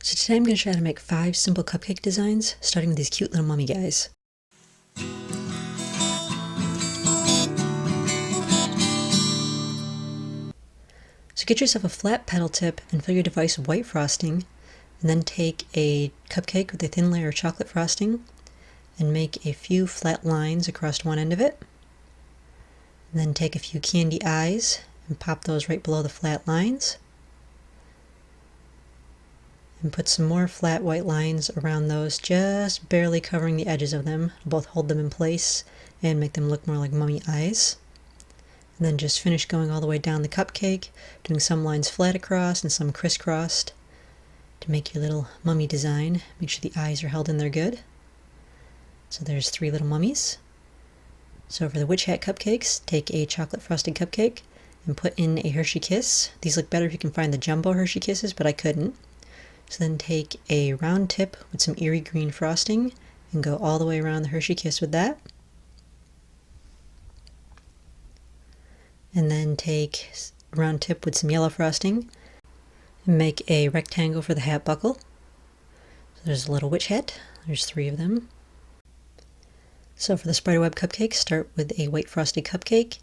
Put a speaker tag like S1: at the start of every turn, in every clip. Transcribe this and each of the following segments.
S1: So today I'm going to try to make 5 simple cupcake designs, starting with these cute little mummy guys. So get yourself a flat petal tip and fill your device with white frosting, and then take a cupcake with a thin layer of chocolate frosting and make a few flat lines across one end of it. And then take a few candy eyes and pop those right below the flat lines. And put some more flat white lines around those, just barely covering the edges of them. Both hold them in place and make them look more like mummy eyes. And then just finish going all the way down the cupcake, doing some lines flat across and some crisscrossed to make your little mummy design. Make sure the eyes are held in there good. So there's 3 little mummies. So for the witch hat cupcakes, take a chocolate frosted cupcake and put in a Hershey Kiss. These look better if you can find the jumbo Hershey Kisses, but I couldn't. So then take a round tip with some eerie green frosting and go all the way around the Hershey Kiss with that. And then take a round tip with some yellow frosting and make a rectangle for the hat buckle. So there's a little witch hat. There's 3 of them. So for the Spiderweb Cupcakes, start with a white frosted cupcake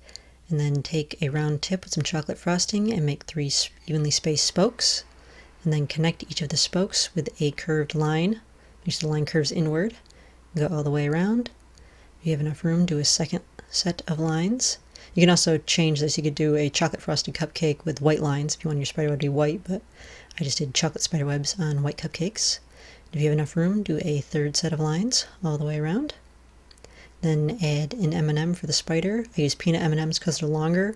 S1: and then take a round tip with some chocolate frosting and make 3 evenly spaced spokes. And then connect each of the spokes with a curved line. Make sure the line curves inward. Go all the way around. If you have enough room, do a second set of lines. You can also change this. You could do a chocolate frosted cupcake with white lines if you want your spiderweb to be white, but I just did chocolate spiderwebs on white cupcakes. If you have enough room, do a third set of lines all the way around. Then add an M&M for the spider. I use peanut M&Ms because they're longer,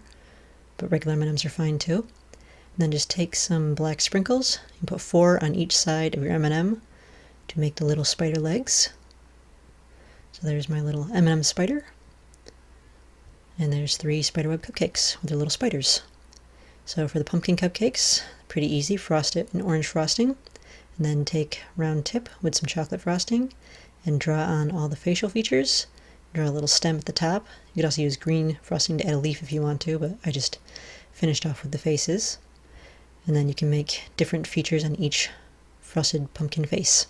S1: but regular M&Ms are fine too. And then just take some black sprinkles and put 4 on each side of your M&M to make the little spider legs. So there's my little M&M spider. And there's 3 spiderweb cupcakes with their little spiders. So for the pumpkin cupcakes, pretty easy. Frost it in orange frosting. And then take round tip with some chocolate frosting and draw on all the facial features. Draw a little stem at the top. You could also use green frosting to add a leaf if you want to, but I just finished off with the faces. And then you can make different features on each frosted pumpkin face.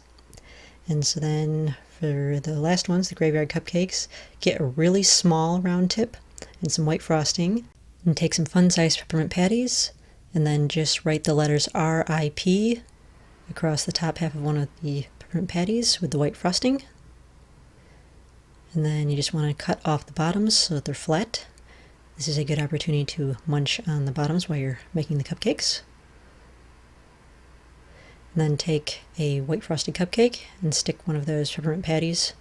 S1: And so then for the last ones, the graveyard cupcakes, get a really small round tip and some white frosting and take some fun-sized peppermint patties and then just write the letters R.I.P. across the top half of one of the peppermint patties with the white frosting. And then you just want to cut off the bottoms so that they're flat. This is a good opportunity to munch on the bottoms while you're making the cupcakes. And then take a white frosted cupcake and stick one of those peppermint patties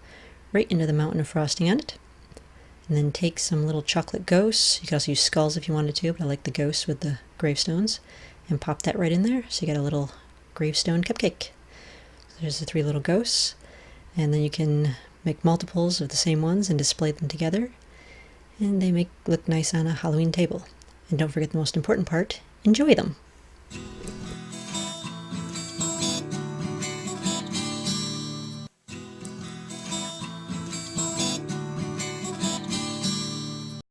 S1: right into the mountain of frosting on it. And then take some little chocolate ghosts. You could also use skulls if you wanted to, but I like the ghosts with the gravestones. And pop that right in there so you got a little gravestone cupcake. So there's the 3 little ghosts. And then you can make multiples of the same ones and display them together. And they look nice on a Halloween table. And don't forget the most important part, enjoy them!